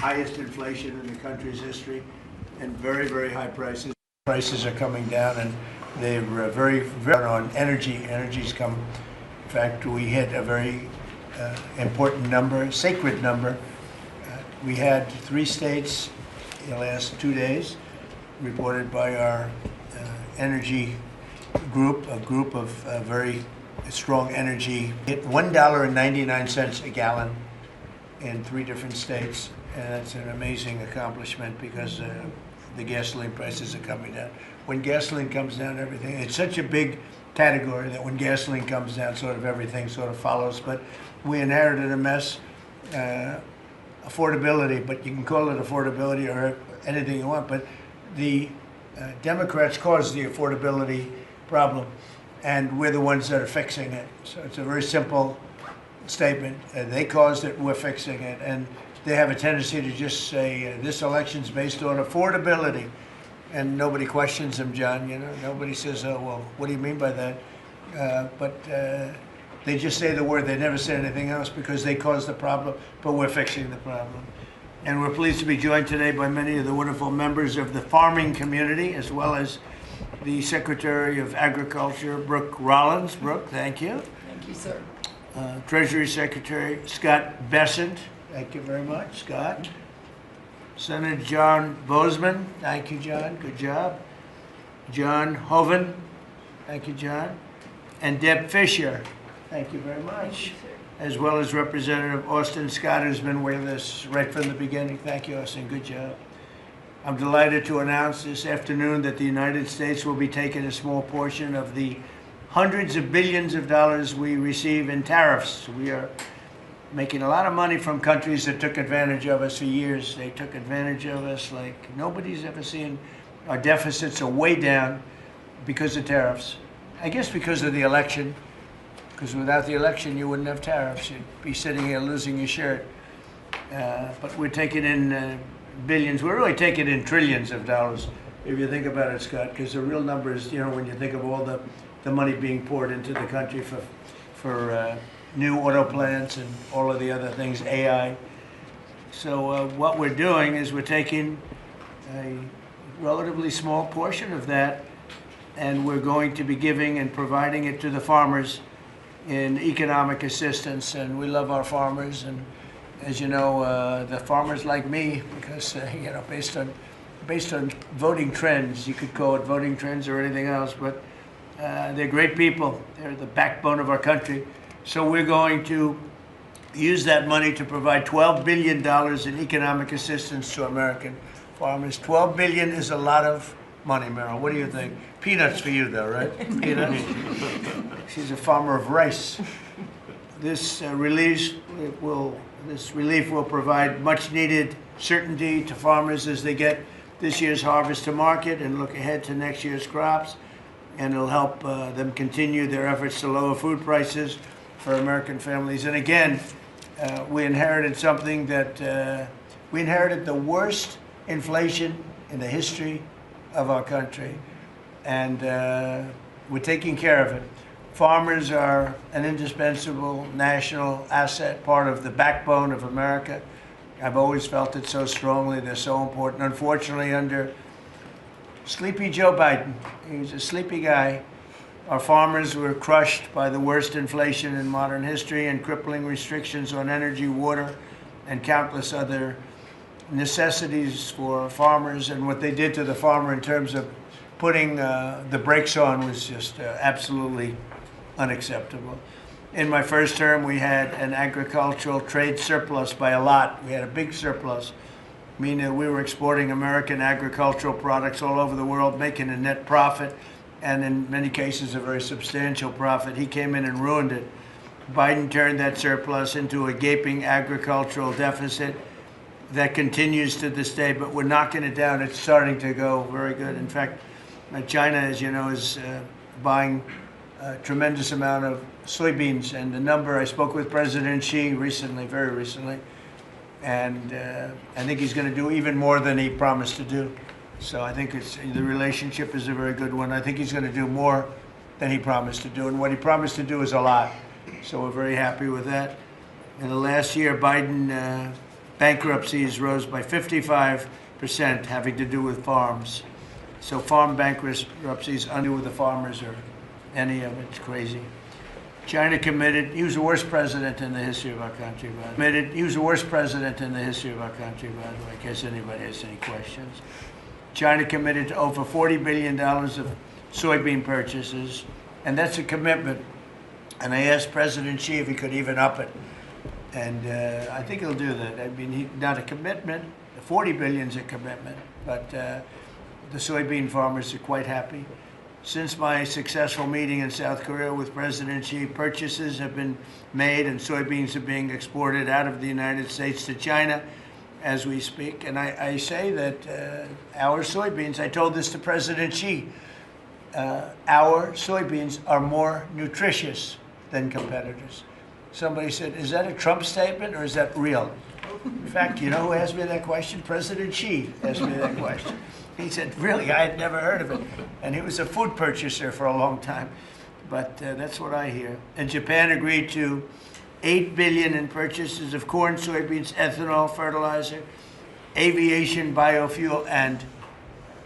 highest inflation in the country's history, and very, very high prices. Prices are coming down, and they're very on energy. Energy's come. In fact, we hit a very important number, sacred number. We had 3 states in the last 2 days, reported by our energy group, a group of very strong energy, hit $1.99 a gallon in 3 different states. And that's an amazing accomplishment because the gasoline prices are coming down. When gasoline comes down, everything, it's such a big category that when gasoline comes down, sort of everything sort of follows. But we inherited a mess. Affordability, but you can call it affordability or anything you want, but the Democrats caused the affordability problem, and we're the ones that are fixing it. So it's a very simple statement. They caused it, we're fixing it, and they have a tendency to just say this election's based on affordability, and nobody questions them, John. You know, nobody says, "Oh, well, what do you mean by that?" They just say the word. They never say anything else because they caused the problem, but we're fixing the problem. And we're pleased to be joined today by many of the wonderful members of the farming community, as well as the Secretary of Agriculture, Brooke Rollins. Brooke, thank you. Thank you, sir. Treasury Secretary Scott Bessent. Thank you very much, Scott. Senator John Bozeman. Thank you, John. Good job. John Hoeven. Thank you, John. And Deb Fisher. Thank you very much. As well as Representative Austin Scott, who's been with us right from the beginning. Thank you, Austin. Good job. I'm delighted to announce this afternoon that the United States will be taking a small portion of the hundreds of billions of dollars we receive in tariffs. We are making a lot of money from countries that took advantage of us for years. They took advantage of us like nobody's ever seen. Our deficits are way down because of tariffs. I guess because of the election. Because without the election, you wouldn't have tariffs. You'd be sitting here losing your shirt. But we're taking in billions. We're really taking in trillions of dollars, if you think about it, Scott, because the real numbers, you know, when you think of all the money being poured into the country for new auto plants and all of the other things, AI. So what we're doing is we're taking a relatively small portion of that, and we're going to be giving and providing it to the farmers in economic assistance. And we love our farmers, and as you know, the farmers like me, because you know, based on voting trends, you could call it voting trends or anything else, but they're great people. They're the backbone of our country. So we're going to use that money to provide $12 billion in economic assistance to American farmers. $12 billion is a lot of money, Meryl. What do you think? Peanuts for you, though, right? Peanuts. She's a farmer of rice. This relief will provide much-needed certainty to farmers as they get this year's harvest to market and look ahead to next year's crops, and it'll help them continue their efforts to lower food prices for American families. And again, we inherited something that we inherited the worst inflation in the history of our country, and we're taking care of it. Farmers are an indispensable national asset, part of the backbone of America. I've always felt it so strongly. They're so important. Unfortunately, under sleepy Joe Biden, he's a sleepy guy, our farmers were crushed by the worst inflation in modern history and crippling restrictions on energy, water, and countless other necessities for farmers. And what they did to the farmer in terms of putting the brakes on was just absolutely unacceptable. In my first term, we had an agricultural trade surplus by a lot. We had a big surplus, meaning we were exporting American agricultural products all over the world, making a net profit, and in many cases a very substantial profit. He came in and ruined it. Biden turned that surplus into a gaping agricultural deficit that continues to this day, but we're knocking it down. It's starting to go very good. In fact, China, as you know, is buying a tremendous amount of soybeans, and the number, I spoke with President Xi recently, very recently, and I think he's going to do even more than he promised to do. So I think the relationship is a very good one. I think he's going to do more than he promised to do, and what he promised to do is a lot. So we're very happy with that. In the last year, Biden bankruptcies rose by 55%, having to do with farms. So farm bankruptcies undo with the farmers or any of it. It's crazy. China committed, he was the worst president in the history of our country, by the way. He was the worst president in the history of our country, by the way, in case anybody has any questions. China committed to over $40 billion of soybean purchases, and that's a commitment. And I asked President Xi if he could even up it. And I think he'll do that. I mean, not a commitment. 40 billion is a commitment, but the soybean farmers are quite happy. Since my successful meeting in South Korea with President Xi, purchases have been made and soybeans are being exported out of the United States to China as we speak. And I say that our soybeans, I told this to President Xi, our soybeans are more nutritious than competitors. Somebody said, is that a Trump statement or is that real? In fact, you know who asked me that question? President Xi asked me that question. He said, really, I had never heard of it. And he was a food purchaser for a long time. But that's what I hear. And Japan agreed to $8 billion in purchases of corn, soybeans, ethanol, fertilizer, aviation, biofuel, and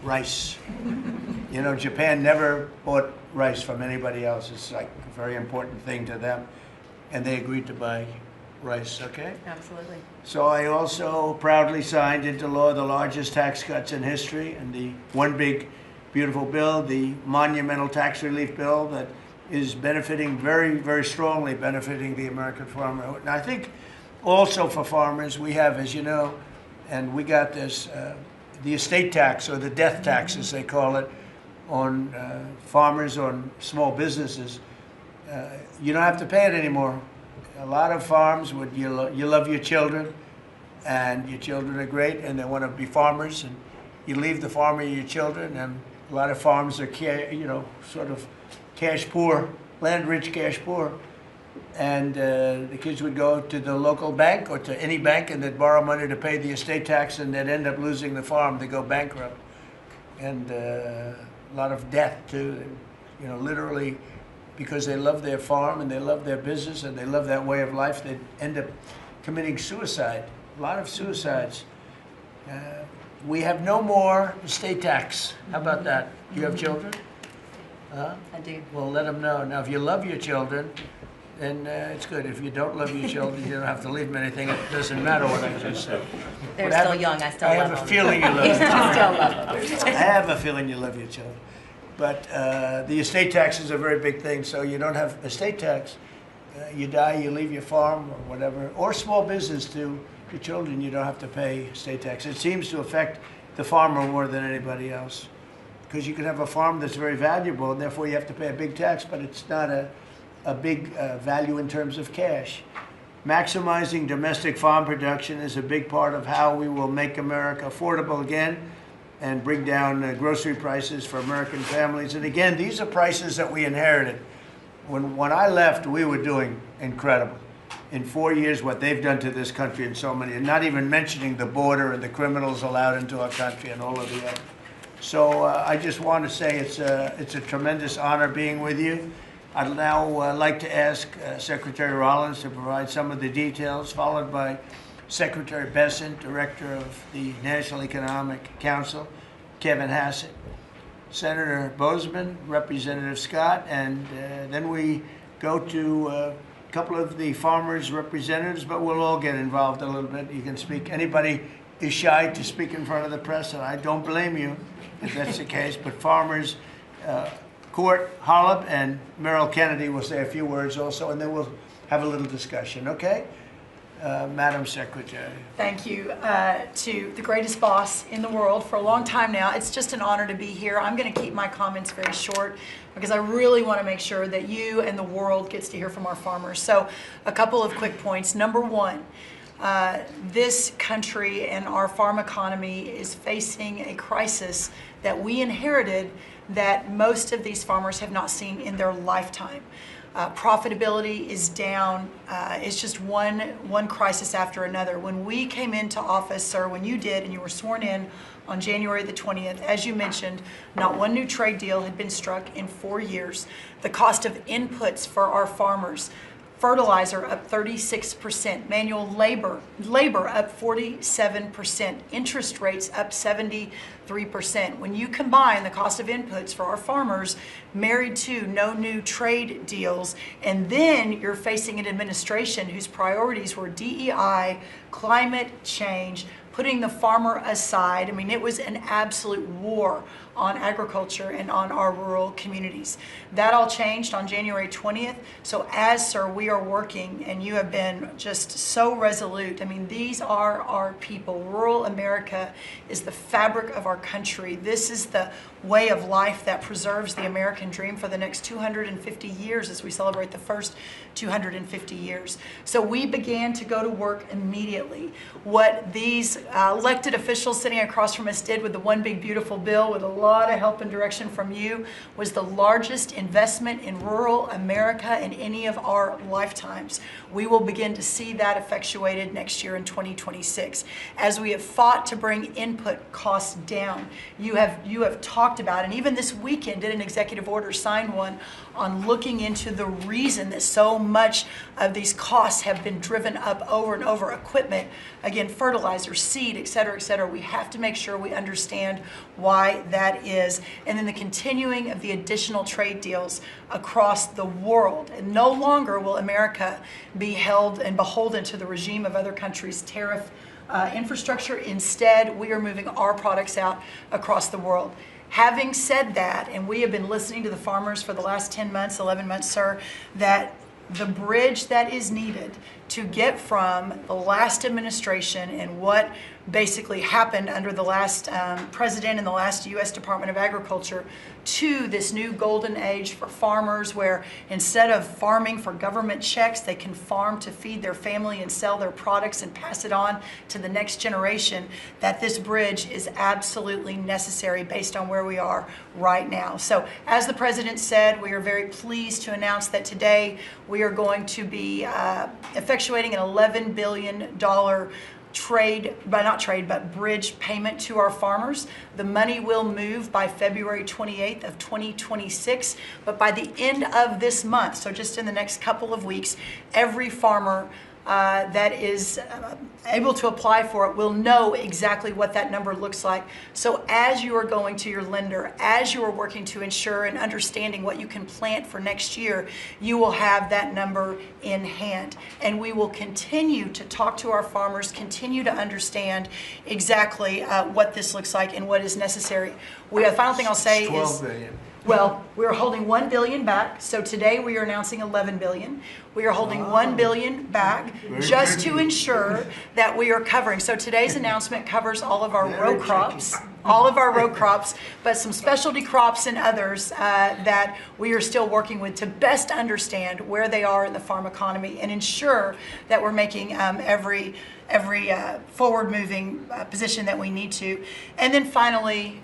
rice. You know, Japan never bought rice from anybody else. It's like a very important thing to them. And they agreed to buy rice, okay? Absolutely. So I also proudly signed into law the largest tax cuts in history, and the one big, beautiful bill, the monumental tax relief bill that is benefiting very, very strongly, benefiting the American farmer. And I think also for farmers, we have, as you know, and we got this, the estate tax, or the death tax, as they call it, on farmers, on small businesses. You don't have to pay it anymore. A lot of farms, you love your children, and your children are great, and they want to be farmers, and you leave the farm of your children, and a lot of farms are, you know, sort of cash poor, land rich, cash poor, and the kids would go to the local bank or to any bank, and they'd borrow money to pay the estate tax, and they'd end up losing the farm. They go bankrupt, and a lot of death too, you know, literally. Because they love their farm and they love their business and they love that way of life, they end up committing suicide. A lot of suicides. We have no more estate tax. How about that? Do you have children? I do. Well, let them know. Now, if you love your children, then it's good. If you don't love your children, you don't have to leave them anything. It doesn't matter what I just said. They're still young. I still love them. I have a feeling you love your children. I still love them. I have a feeling you love your children. But the estate tax is a very big thing, so you don't have estate tax. You die, you leave your farm or whatever, or small business to your children, you don't have to pay estate tax. It seems to affect the farmer more than anybody else, because you can have a farm that's very valuable, and therefore you have to pay a big tax, but it's not a big value in terms of cash. Maximizing domestic farm production is a big part of how we will make America affordable again, and bring down grocery prices for American families. And again, these are prices that we inherited. When I left, we were doing incredible. In 4 years, what they've done to this country and so many, and not even mentioning the border and the criminals allowed into our country and all of the other. So I just want to say it's a tremendous honor being with you. I'd now like to ask Secretary Rollins to provide some of the details, followed by Secretary Bessent, Director of the National Economic Council, Kevin Hassett, Senator Bozeman, Representative Scott, and then we go to a couple of the farmers' representatives, but we'll all get involved a little bit. You can speak. Anybody is shy to speak in front of the press, and I don't blame you if that's the case, but farmers, Court Holub and Merrill Kennedy will say a few words also, and then we'll have a little discussion, okay? Madam Secretary. Thank you to the greatest boss in the world for a long time now. It's just an honor to be here. I'm going to keep my comments very short because I really want to make sure that you and the world gets to hear from our farmers. So a couple of quick points. Number one, this country and our farm economy is facing a crisis that we inherited that most of these farmers have not seen in their lifetime. Profitability is down. It's just one crisis after another. When we came into office, sir, when you did and you were sworn in on January the 20th, as you mentioned, not one new trade deal had been struck in 4 years. The cost of inputs for our farmers, Fertilizer up 36%, manual labor up 47%, interest rates up 73%. When you combine the cost of inputs for our farmers, married to no new trade deals, and then you're facing an administration whose priorities were DEI, climate change, putting the farmer aside. I mean, it was an absolute war on agriculture and on our rural communities. That all changed on January 20th. So as, sir, we are working, and you have been just so resolute. I mean, these are our people. Rural America is the fabric of our country. This is the way of life that preserves the American dream for the next 250 years as we celebrate the first 250 years. So we began to go to work immediately. What these elected officials sitting across from us did with the One Big Beautiful Bill, with a lot of help and direction from you, was the largest investment in rural America in any of our lifetimes. We will begin to see that effectuated next year in 2026. As we have fought to bring input costs down, you have talked about, and even this weekend did an executive order, signed one, on looking into the reason that so much of these costs have been driven up over and over. Equipment, again, fertilizer, seed, et cetera, et cetera. We have to make sure we understand why that is. And then the continuing of the additional trade deals across the world. And no longer will America be held and beholden to the regime of other countries' tariff infrastructure. Instead, we are moving our products out across the world. Having said that, and we have been listening to the farmers for the last 10 months, 11 months, sir, that the bridge that is needed to get from the last administration and what basically happened under the last president and the last U.S. Department of Agriculture to this new golden age for farmers, where instead of farming for government checks, they can farm to feed their family and sell their products and pass it on to the next generation, that this bridge is absolutely necessary based on where we are right now. So as the president said, we are very pleased to announce that today we are going to be effectuating an $11 billion bridge payment to our farmers. The money will move by February 28th of 2026, but by the end of this month, so just in the next couple of weeks, every farmer that is able to apply for it will know exactly what that number looks like. So as you are going to your lender, as you are working to ensure and understanding what you can plant for next year, you will have that number in hand. And we will continue to talk to our farmers, continue to understand exactly what this looks like and what is necessary. The final thing I'll say is 12 billion. Well, we are holding $1 billion back. So today we are announcing $11 billion. We are holding $1 billion back just to ensure that we are covering. So today's announcement covers all of our row crops, but some specialty crops and others that we are still working with to best understand where they are in the farm economy and ensure that we're making every forward-moving position that we need to. And then finally,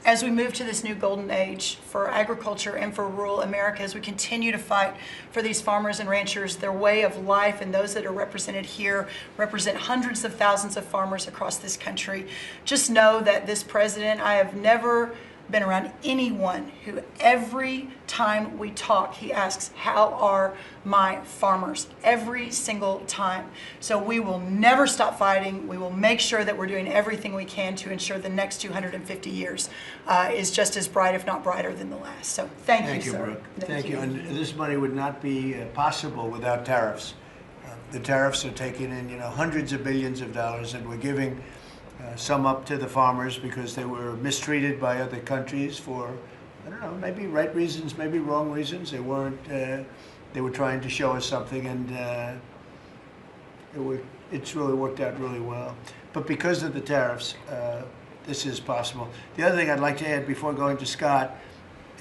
as we move to this new golden age for agriculture and for rural America, as we continue to fight for these farmers and ranchers, their way of life, and those that are represented here represent hundreds of thousands of farmers across this country. Just know that this president, I have never been around anyone who every time we talk, he asks, how are my farmers? Every single time. So we will never stop fighting. We will make sure that we're doing everything we can to ensure the next 250 years is just as bright, if not brighter, than the last. So thank you, sir. Brooke. Thank you. And this money would not be possible without tariffs. The tariffs are taking in, hundreds of billions of dollars, and we're giving some up to the farmers because they were mistreated by other countries for, I don't know, maybe right reasons, maybe wrong reasons. They weren't, they were trying to show us something, and it's really worked out really well. But because of the tariffs, this is possible. The other thing I'd like to add before going to Scott,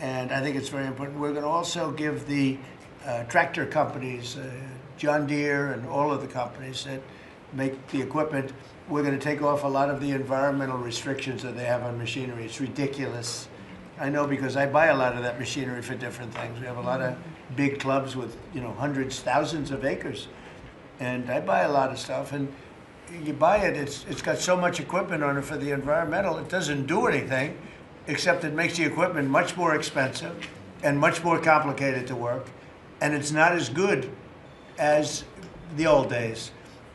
and I think it's very important, we're going to also give the tractor companies, John Deere and all of the companies that make the equipment, we're going to take off a lot of the environmental restrictions that they have on machinery. It's ridiculous. I know because I buy a lot of that machinery for different things. We have a lot of big clubs with, hundreds, thousands of acres. And I buy a lot of stuff, and you buy it, it's got so much equipment on it for the environmental, it doesn't do anything, except it makes the equipment much more expensive and much more complicated to work, and it's not as good as the old days.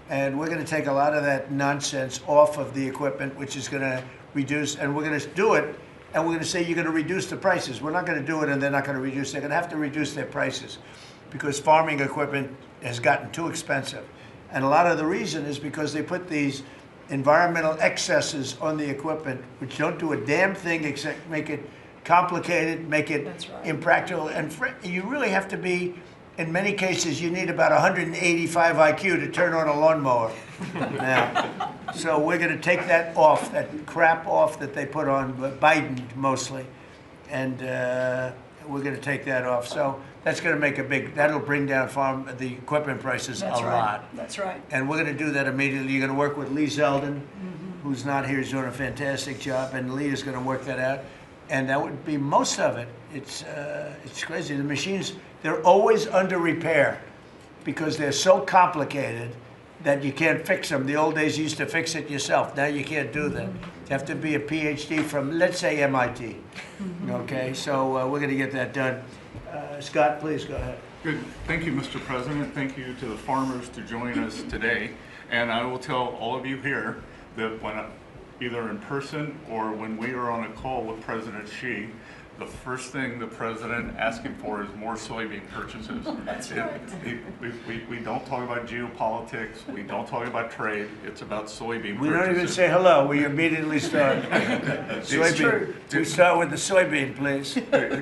And we're going to take a lot of that nonsense off of the equipment, which is going to reduce, and we're going to do it, and we're going to say you're going to reduce the prices. We're not going to do it and they're not going to reduce. They're going to have to reduce their prices because farming equipment has gotten too expensive. And a lot of the reason is because they put these environmental excesses on the equipment, which don't do a damn thing except make it complicated, make it impractical. And you really have to be, in many cases, you need about 185 IQ to turn on a lawnmower now. So we're going to take that off, that crap off that they put on Biden mostly. And we're going to take that off. So that's going to make a big, that'll bring down the equipment prices a lot. That's right. And we're going to do that immediately. You're going to work with Lee Zeldin, who's not here, he's doing a fantastic job, and Lee is going to work that out. And that would be most of it. It's crazy. The machines, they're always under repair because they're so complicated that you can't fix them. The old days you used to fix it yourself. Now you can't do that. You have to be a PhD from, let's say, MIT. Okay, so we're going to get that done. Scott, please go ahead. Good. Thank you, Mr. President. Thank you to the farmers to join us today. And I will tell all of you here that when either in person or when we are on a call with President Xi, the first thing the president asking for is more soybean purchases. That's right. We don't talk about geopolitics. We don't talk about trade. It's about soybean purchases. We don't even say hello. We immediately start. Soybean. We start with the soybean, please.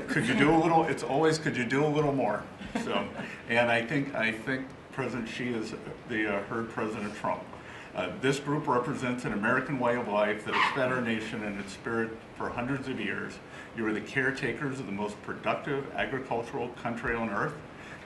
Could you do a little? It's always could you do a little more? So, and I think President Xi has heard President Trump. This group represents an American way of life that has fed our nation in its spirit for hundreds of years. You are the caretakers of the most productive agricultural country on earth.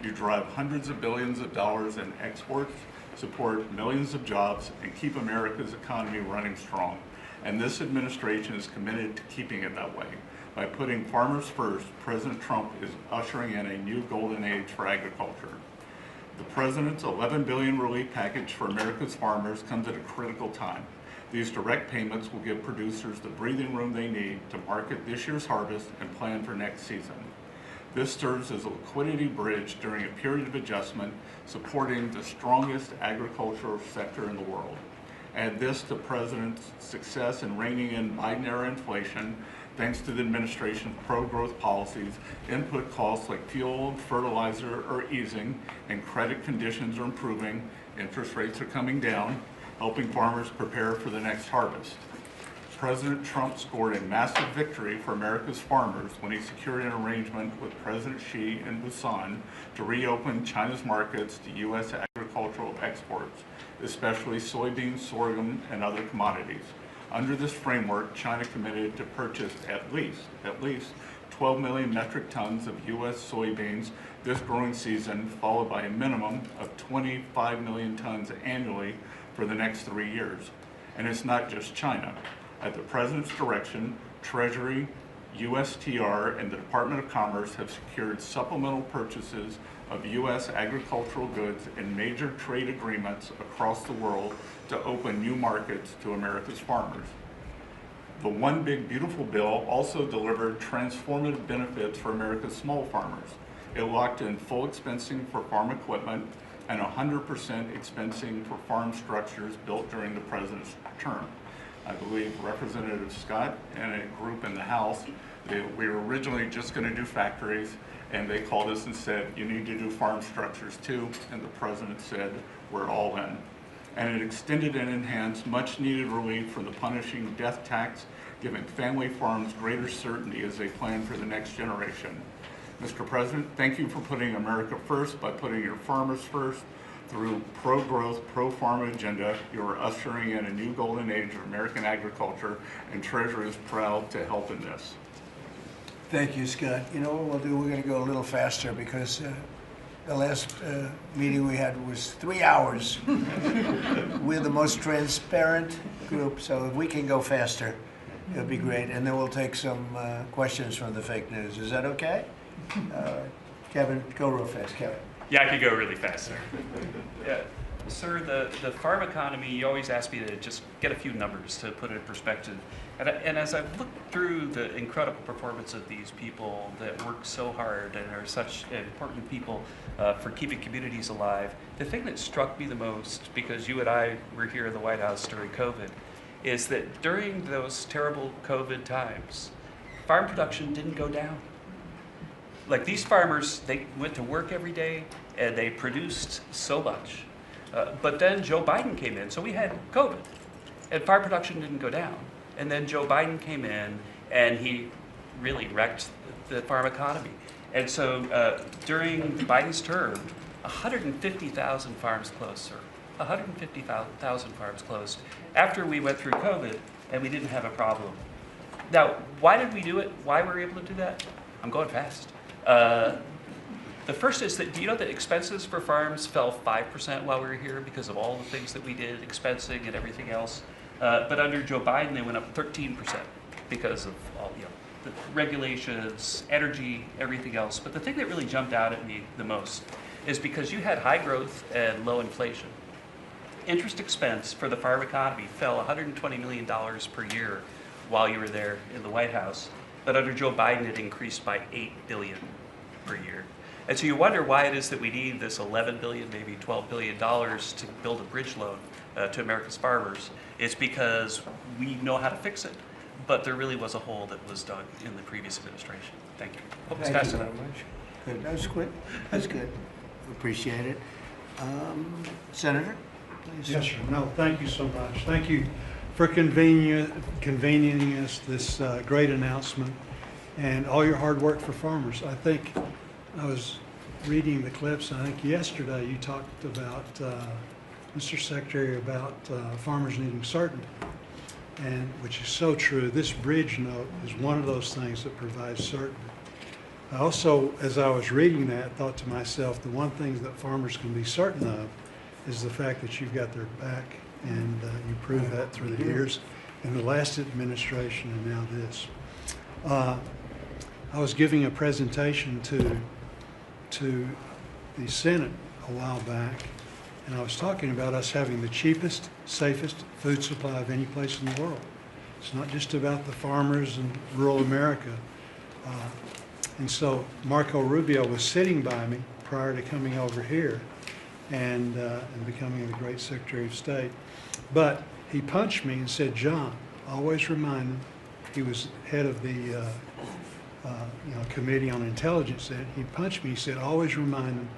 You drive hundreds of billions of dollars in exports, support millions of jobs, and keep America's economy running strong. And this administration is committed to keeping it that way. By putting farmers first, President Trump is ushering in a new golden age for agriculture. The President's $11 billion relief package for America's farmers comes at a critical time. These direct payments will give producers the breathing room they need to market this year's harvest and plan for next season. This serves as a liquidity bridge during a period of adjustment, supporting the strongest agricultural sector in the world. Add this to President's success in reining in Biden-era inflation, thanks to the administration's pro-growth policies, input costs like fuel and fertilizer are easing, and credit conditions are improving, interest rates are coming down, helping farmers prepare for the next harvest. President Trump scored a massive victory for America's farmers when he secured an arrangement with President Xi in Busan to reopen China's markets to U.S. agricultural exports, especially soybeans, sorghum, and other commodities. Under this framework, China committed to purchase at least 12 million metric tons of U.S. soybeans this growing season, followed by a minimum of 25 million tons annually for the next 3 years. And it's not just China. At the President's direction, Treasury, USTR, and the Department of Commerce have secured supplemental purchases of U.S. agricultural goods in major trade agreements across the world to open new markets to America's farmers. The One Big Beautiful Bill also delivered transformative benefits for America's small farmers. It locked in full expensing for farm equipment and 100% expensing for farm structures built during the President's term. I believe Representative Scott and a group in the House, we were originally just going to do factories, and they called us and said, you need to do farm structures too, and the President said, we're all in. And it extended and enhanced much needed relief from the punishing death tax, giving family farms greater certainty as they plan for the next generation. Mr. President, thank you for putting America first by putting your farmers first. Through pro-growth, pro-farm agenda, you are ushering in a new golden age of American agriculture, and Treasury is proud to help in this. Thank you, Scott. You know what we'll do? We're going to go a little faster because the last meeting we had was 3 hours. We're the most transparent group, so if we can go faster, it'll be great. And then we'll take some questions from the fake news. Is that okay? Kevin, go real fast, Kevin. Yeah, I could go really fast, sir. Yeah. Sir, the farm economy, you always ask me to just get a few numbers to put it in perspective. And as I've looked through the incredible performance of these people that work so hard and are such important people for keeping communities alive, the thing that struck me the most, because you and I were here in the White House during COVID, is that during those terrible COVID times, farm production didn't go down. Like these farmers, they went to work every day and they produced so much. But then Joe Biden came in, so we had COVID, and farm production didn't go down. And then Joe Biden came in, and he really wrecked the farm economy. And so during Biden's term, 150,000 farms closed, sir. 150,000 farms closed after we went through COVID, and we didn't have a problem. Now, why did we do it? Why were we able to do that? I'm going fast. The first is that, do you know that expenses for farms fell 5% while we were here because of all the things that we did, expensing and everything else? But under Joe Biden, they went up 13% because of all, the regulations, energy, everything else. But the thing that really jumped out at me the most is because you had high growth and low inflation. Interest expense for the farm economy fell $120 million per year while you were there in the White House. But under Joe Biden, it increased by $8 billion per year. And so you wonder why it is that we need this $11 billion, maybe $12 billion to build a bridge loan to America's farmers. It's because we know how to fix it, but there really was a hole that was dug in the previous administration. Thank you. Hope it's Thank fast you enough. very much. Good, that was quick, that's good. Appreciate it. Senator, please. Yes, sir. No, thank you so much. Thank you for convening us this great announcement and all your hard work for farmers. I think I was reading the clips, I think yesterday you talked about, Mr. Secretary, about farmers needing certainty, and which is so true. This bridge note is one of those things that provides certainty. I also, as I was reading that, thought to myself, the one thing that farmers can be certain of is the fact that you've got their back, and you proved that through the years in the last administration and now this. I was giving a presentation to the Senate a while back, and I was talking about us having the cheapest, safest food supply of any place in the world. It's not just about the farmers in rural America. And so Marco Rubio was sitting by me prior to coming over here and becoming the great Secretary of State. But he punched me and said, "John, always remind him," he was head of the Committee on Intelligence. He punched me, he said, "Always remind them,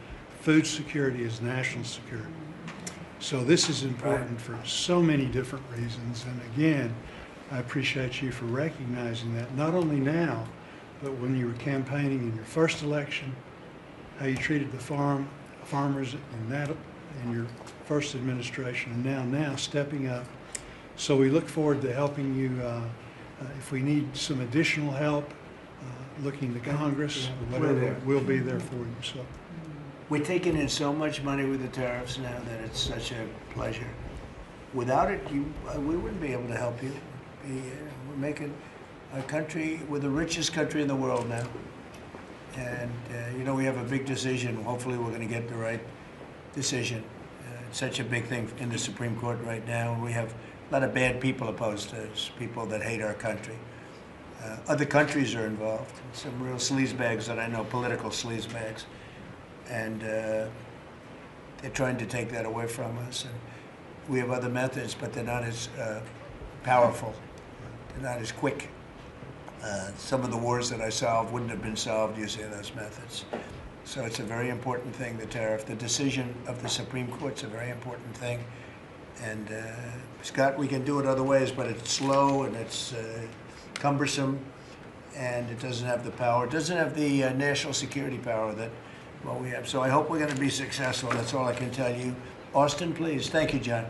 food security is national security." So this is important for so many different reasons. And again, I appreciate you for recognizing that, not only now, but when you were campaigning in your first election, how you treated the farmers in your first administration, and now stepping up. So we look forward to helping you. If we need some additional help, looking to Congress, or whatever, we'll be there for you. So We're taking in so much money with the tariffs now that it's such a pleasure. Without it, we wouldn't be able to help you. We're making a country, we're the richest country in the world now. And, we have a big decision. Hopefully we're going to get the right decision. It's such a big thing in the Supreme Court right now. And we have a lot of bad people opposed to us, people that hate our country. Other countries are involved, some real sleazebags that I know, political sleazebags. And they're trying to take that away from us. And we have other methods, but they're not as powerful. They're not as quick. Some of the wars that I solved wouldn't have been solved using those methods. So it's a very important thing, the tariff. The decision of the Supreme Court's a very important thing. And Scott, we can do it other ways, but it's slow and it's cumbersome, and it doesn't have the power. It doesn't have the national security power that we have. So I hope we're going to be successful. That's all I can tell you. Austin, please. Thank you, John.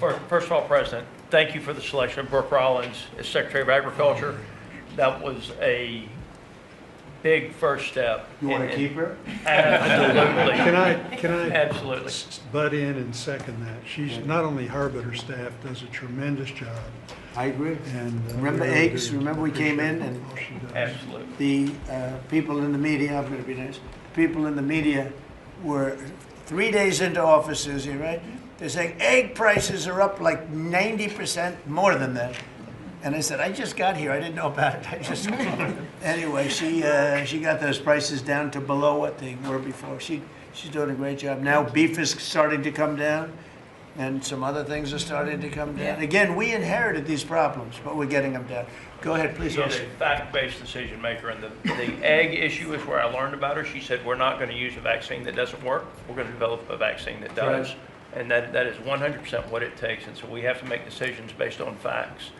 Well, first of all, President, thank you for the selection of Brooke Rollins as Secretary of Agriculture. That was a big first step. You want to keep her? Absolutely. Can I Absolutely. butt in and second that? She's, not only her, but her staff does a tremendous job. I agree. And Remember we really eggs? do Remember we came in appreciate and all she does. Absolutely. the people in the media, I'm going to be nice, the people in the media were 3 days into office, Susie, right? They're saying egg prices are up like 90% more than that. And I said, I just got here. I didn't know about it. I just anyway. She got those prices down to below what they were before. She's doing a great job. Now beef is starting to come down, and some other things are starting to come down. Again, we inherited these problems, but we're getting them down. Go ahead, please. She's a fact-based decision maker, and the egg issue is where I learned about her. She said, we're not going to use a vaccine that doesn't work. We're going to develop a vaccine that does. Right. And that is 100% what it takes. And so we have to make decisions based on facts.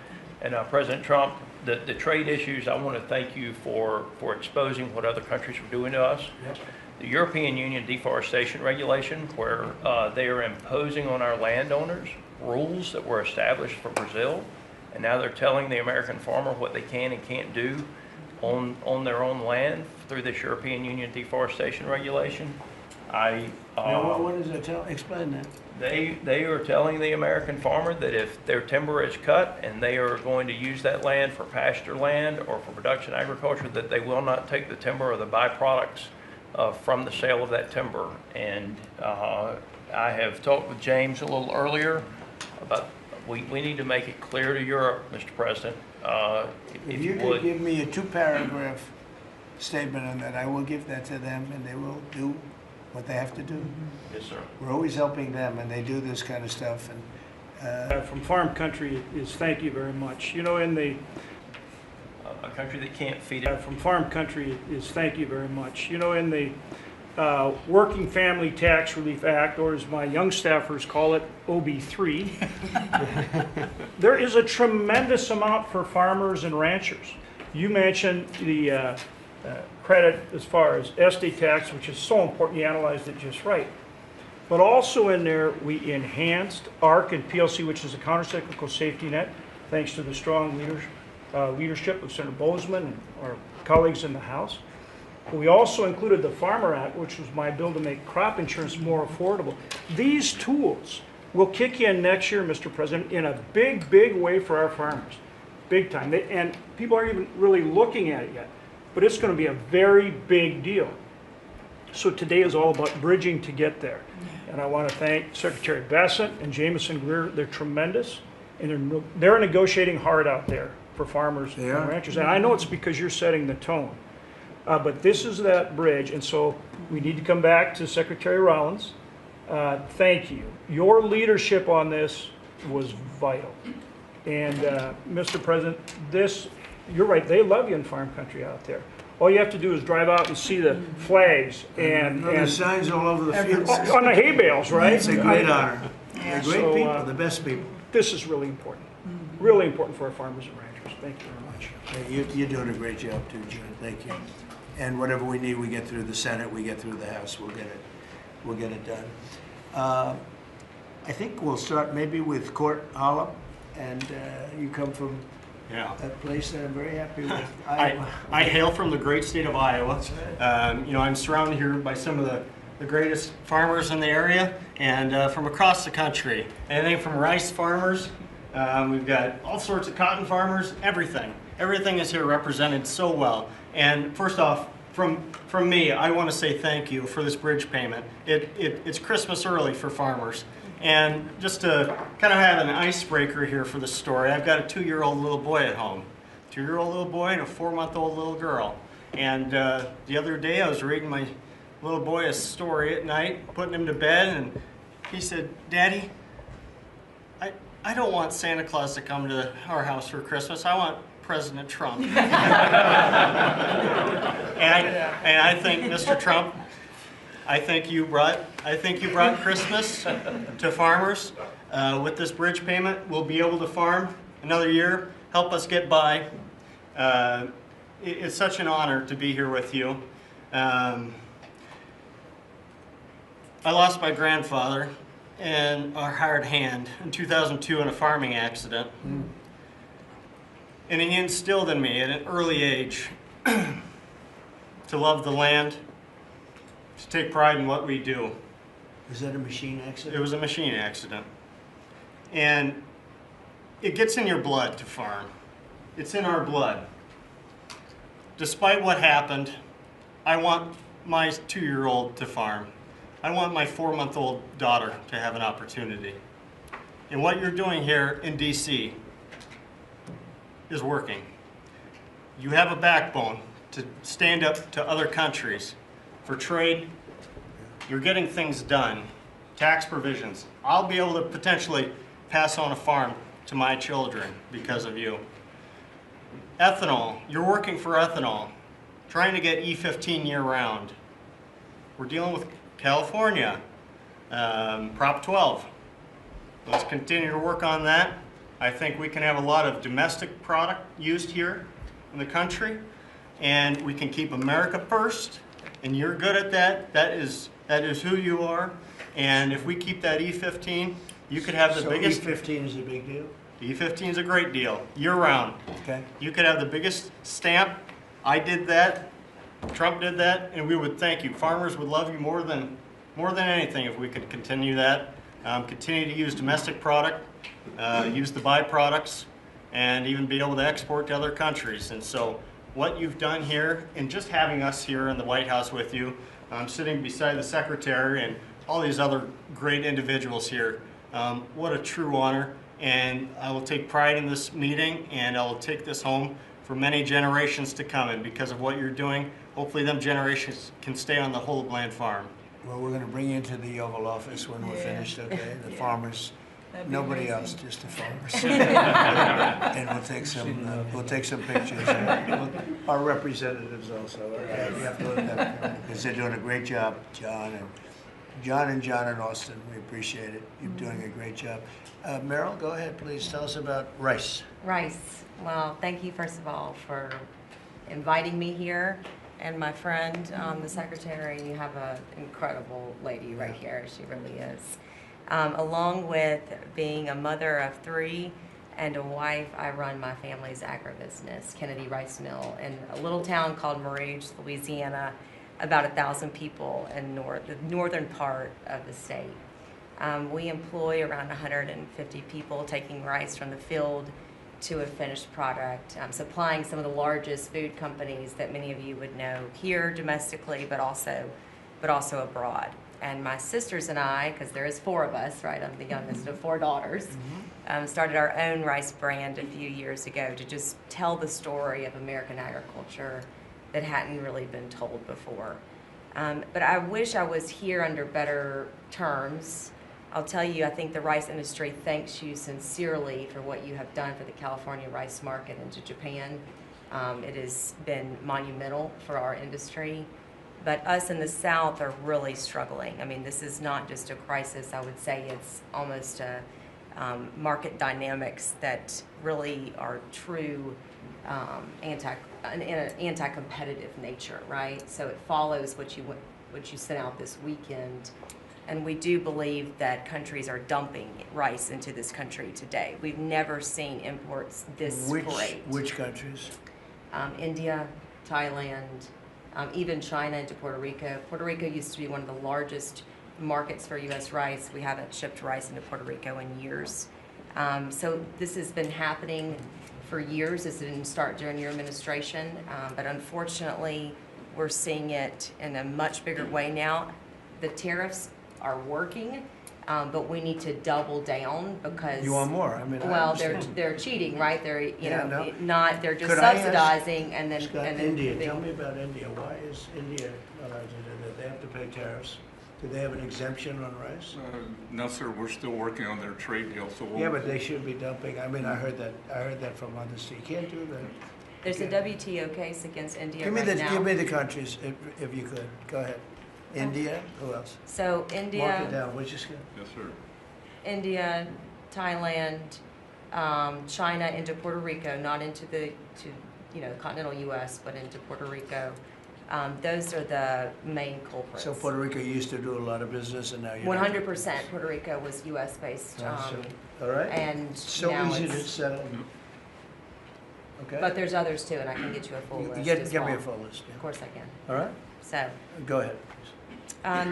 And President Trump, the trade issues, I want to thank you for exposing what other countries are doing to us. Yep. The European Union deforestation regulation, where they are imposing on our landowners rules that were established for Brazil, and now they're telling the American farmer what they can and can't do on their own land through this European Union deforestation regulation. What does that tell? Explain that. They are telling the American farmer that if their timber is cut and they are going to use that land for pasture land or for production agriculture, that they will not take the timber or the byproducts from the sale of that timber. And I have talked with James a little earlier about we need to make it clear to Europe, Mr. President, If you could give me a 2-paragraph statement on that, I will give that to them, and they will do what they have to do. Yes, sir. We're always helping them, and they do this kind of stuff. And From farm country is thank you very much. You know, in the A country that can't feed it. from farm country is thank you very much. You know, in the Working Family Tax Relief Act, or as my young staffers call it, OB3, there is a tremendous amount for farmers and ranchers. You mentioned the credit as far as estate tax, which is so important. You analyzed it just right. But also in there, we enhanced ARC and PLC, which is a countercyclical safety net, thanks to the strong leadership of Senator Bozeman and our colleagues in the House. But we also included the Farmer Act, which was my bill to make crop insurance more affordable. These tools will kick in next year, Mr. President, in a big, big way for our farmers, big time. And people aren't even really looking at it yet, but it's going to be a very big deal. So today is all about bridging to get there. And I want to thank Secretary Bassett and Jamison Greer. They're tremendous, and they're negotiating hard out there for farmers and ranchers. And I know it's because you're setting the tone. But this is that bridge, and so we need to come back to Secretary Rollins. Thank you. Your leadership on this was vital. And Mr. President, you're right, they love you in farm country out there. All you have to do is drive out and see the flags and the signs all over the fields. On the hay bales, right? It's a great honor. They're great people, the best people. This is really important. Really important for our farmers and ranchers. Thank you very much. You're doing a great job too, John. Thank you. And whatever we need, we get through the Senate, we get through the House, we'll get it done. I think we'll start maybe with Court Holland, and you come from that place that I'm very happy with. I hail from the great state of Iowa. You know, I'm surrounded here by some of the greatest farmers in the area, and from across the country. Anything from rice farmers, we've got all sorts of cotton farmers, everything. Everything is here represented so well. And first off, from me, I want to say thank you for this bridge payment. It's Christmas early for farmers. And just to kind of have an icebreaker here for the story, I've got a 2-year-old little boy at home. 2-year-old little boy and a 4-month-old little girl. And the other day I was reading my little boy a story at night, putting him to bed, and he said, "Daddy, I don't want Santa Claus to come to our house for Christmas. I want President Trump." And I think, Mr. Trump, I think you brought Christmas to farmers. With this bridge payment, we'll be able to farm another year, help us get by. It's such an honor to be here with you. I lost my grandfather in a hard hand in 2002 in a farming accident. And he instilled in me at an early age to love the land, to take pride in what we do. Was that a machine accident? It was a machine accident. And it gets in your blood to farm. It's in our blood. Despite what happened, I want my 2-year-old to farm. I want my 4-month-old daughter to have an opportunity. And what you're doing here in DC is working. You have a backbone to stand up to other countries for trade. You're getting things done. Tax provisions. I'll be able to potentially pass on a farm to my children because of you. Ethanol. You're working for ethanol, trying to get E15 year-round. We're dealing with California, Prop 12. Let's continue to work on that. I think we can have a lot of domestic product used here in the country, and we can keep America first, and you're good at that. That is who you are. And if we keep that E15, you could have the biggest... E15 is a big deal? E15 is a great deal, year-round. Okay. You could have the biggest stamp. I did that. Trump did that, and we would thank you. Farmers would love you more than anything if we could continue that. Continue to use domestic product, use the byproducts, and even be able to export to other countries. And so what you've done here, and just having us here in the White House with you, sitting beside the Secretary and all these other great individuals here, what a true honor. And I will take pride in this meeting, and I will take this home for many generations to come. And because of what you're doing, hopefully them generations can stay on the whole Bland farm. Well, we're going to bring you into the Oval Office when we're finished, okay? The Yeah. farmers, That'd be nobody amazing. else, just the farmers. And we'll take some pictures. Our representatives also, okay? You have to let them, because they're doing a great job, John and Austin. We appreciate it. You're doing a great job. Meryl, go ahead, please. Tell us about rice. Rice. Well, thank you, first of all, for inviting me here. And my friend, the secretary, you have an incredible lady right here. She really is. Along with being a mother of 3 and a wife, I run my family's agribusiness, Kennedy Rice Mill, in a little town called Morouge, Louisiana, about 1,000 people in the northern part of the state. We employ around 150 people taking rice from the field to a finished product, supplying some of the largest food companies that many of you would know here domestically, but also abroad. And my sisters and I, because there is 4 of us, right? I'm the youngest of 4 daughters, started our own rice brand a few years ago to just tell the story of American agriculture that hadn't really been told before. But I wish I was here under better terms. I'll tell you, I think the rice industry thanks you sincerely for what you have done for the California rice market into Japan. It has been monumental for our industry. But us in the South are really struggling. I mean, this is not just a crisis. I would say it's almost a market dynamics that really are true in an anti-competitive nature, right? So it follows what you sent out this weekend. And we do believe that countries are dumping rice into this country today. We've never seen imports this great. Which countries? India, Thailand, even China into Puerto Rico. Puerto Rico used to be one of the largest markets for U.S. rice. We haven't shipped rice into Puerto Rico in years. So this has been happening for years. This didn't start during your administration, but unfortunately, we're seeing it in a much bigger way now. The tariffs are working, but we need to double down because You want more? I mean, I well, understand. they're cheating, right? They're Yeah, no. not. They're just Could I ask- subsidizing and then Scott, and then India, they- tell me about India. Why is India allowed to do that? They have to pay tariffs. Do they have an exemption on rice? No, sir, we're still working on their trade deal, so we'll... Yeah, but they should be dumping. I mean, I heard that from London State. You can't do that. There's a WTO case against India Give me right now. give me the countries if you could. Go ahead. India. Who else? So Mark it India, down. Which is good. Yes, sir. India, Thailand, China into Puerto Rico, not into the continental U.S., but into Puerto Rico. Those are the main culprits. So Puerto Rico used to do a lot of business, and now you're 100% Puerto Rico was U.S. based, all right. and So now easy to it's. settle. Okay. But there's others too, and I can get you a full list. Give as me well. a full list. Yeah. Of course I can. All right. So. Go ahead.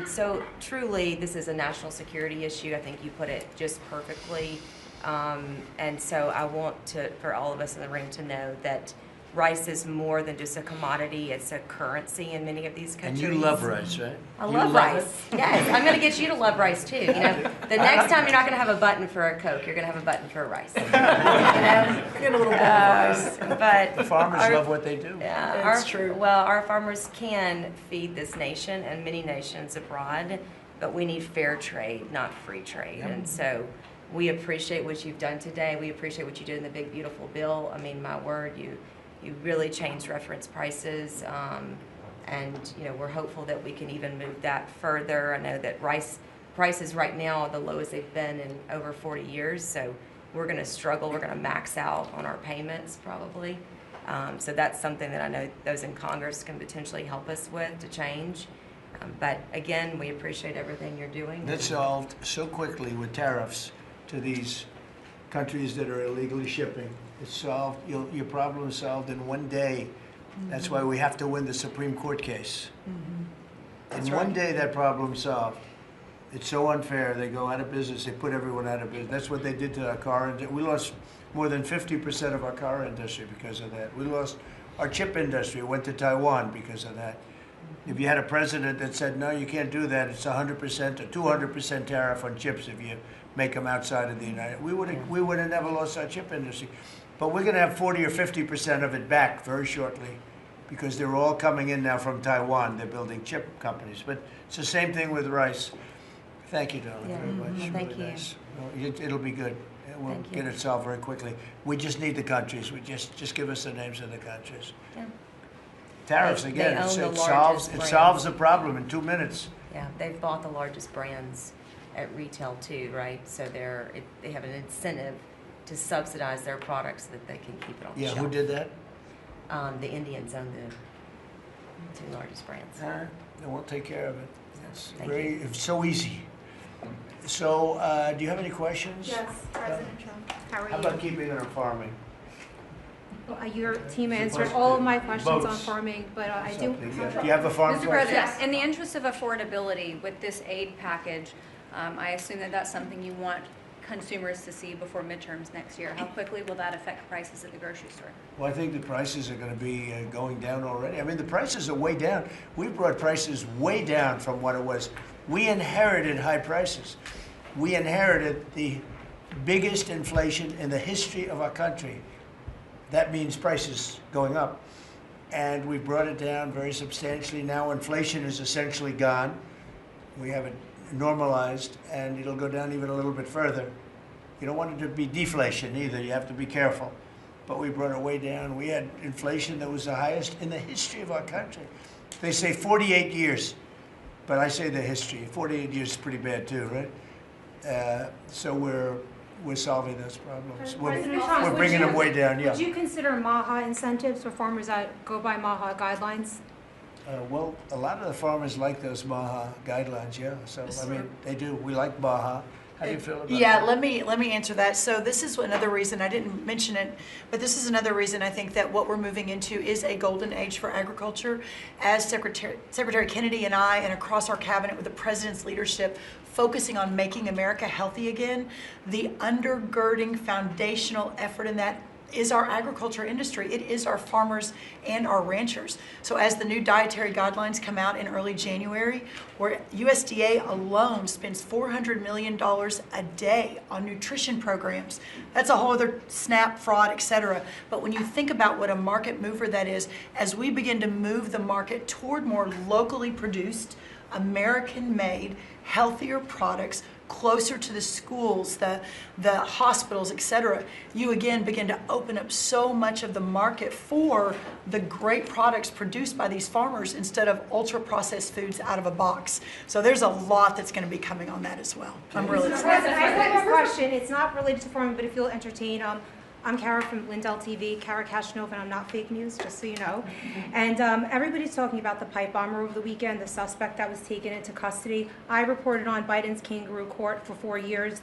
So truly, this is a national security issue. I think you put it just perfectly. And so I want for all of us in the room to know that rice is more than just a commodity, it's a currency in many of these And countries. you love rice, right? I You love it? rice. Yes, I'm going to get you to love rice too. You know, the next time you're not going to have a button for a Coke, you're going to have a button for rice. You know? Get a little bowl of rice. But The farmers our- love what they do. yeah, It's true. Well, our farmers can feed this nation and many nations abroad, but we need fair trade, not free trade. And so we appreciate what you've done today. We appreciate what you did in the big, beautiful bill. I mean, my word, you really changed reference prices. And, you know, we're hopeful that we can even move that further. I know that rice prices right now are the lowest they've been in over 40 years. So we're going to struggle. We're going to max out on our payments probably. So that's something that I know those in Congress can potentially help us with to change. But again, we appreciate everything you're doing. That's solved so quickly with tariffs to these countries that are illegally shipping. It's solved, your problem is solved in one day. That's why we have to win the Supreme Court case. In one day, that problem's solved. It's so unfair. They go out of business. They put everyone out of business. That's what they did to our car industry. We lost more than 50% of our car industry because of that. We lost our chip industry. It went to Taiwan because of that. If you had a president that said, no, you can't do that, it's 100% or 200% tariff on chips if you make them outside of the United, we would have never lost our chip industry. But we're going to have 40 or 50% of it back very shortly because they're all coming in now from Taiwan. They're building chip companies. But it's the same thing with rice. Thank you, darling, Yeah. very much. Well, thank Really you. nice. Well, it'll be good. We'll Thank you. get it solved very quickly. We just need the countries. We just give us the names of the countries. Yeah. Tariffs, They again, own the it largest solves the problem in 2 minutes. Yeah, they've bought the largest brands at retail too, right? So they have an incentive to subsidize their products so that they can keep it on the Yeah, shelf. who did that? The Indians own the two largest brands. All right, then we'll take care of it. It's Thank it's so easy. So, do you have any questions? Yes, President Trump. How are How you? about keeping it on farming? Your team answered Supposed all to- of my questions on votes. farming, but I do. Something, yeah. Do you have a farm Mr. question? President, in the interest of affordability with this aid package, I assume that that's something you want consumers to see before midterms next year. How quickly will that affect prices at the grocery store? Well, I think the prices are going to be going down already. I mean, the prices are way down. We brought prices way down from what it was. We inherited high prices. We inherited the biggest inflation in the history of our country. That means prices going up. And we brought it down very substantially. Now inflation is essentially gone. We have it normalized, and it'll go down even a little bit further. You don't want it to be deflation either. You have to be careful. But we brought it way down. We had inflation that was the highest in the history of our country. They say 48 years, but I say the history. 48 years is pretty bad too, right? So we're solving those problems. President Trump, We're would bringing you- them way down, yeah. Would you consider MAHA incentives for farmers that go by MAHA guidelines? Well, a lot of the farmers like those MAHA guidelines, yeah. So, I mean, they do. We like MAHA. How do you feel about Yeah, that? let me answer that. So this is another reason, I didn't mention it, but this is another reason I think that what we're moving into is a golden age for agriculture. As Secretary Kennedy and I, and across our cabinet with the president's leadership, focusing on making America healthy again, the undergirding foundational effort in that is our agriculture industry. It is our farmers and our ranchers. So as the new dietary guidelines come out in early January, where USDA alone spends $400 million a day on nutrition programs, that's a whole other SNAP, fraud, etc. But when you think about what a market mover that is, as we begin to move the market toward more locally produced, American-made, healthier products, closer to the schools, the hospitals, etc., you again begin to open up so much of the market for the great products produced by these farmers instead of ultra-processed foods out of a box. So there's a lot that's going to be coming on that as well. I'm really Mr. excited. President, I have one more question. It's not related to farming, but if you'll entertain. I'm Kara from Lindell TV, Kara Kashnov, and I'm not fake news, just so you know. And everybody's talking about the pipe bomber over the weekend, the suspect that was taken into custody. I reported on Biden's kangaroo court for 4 years.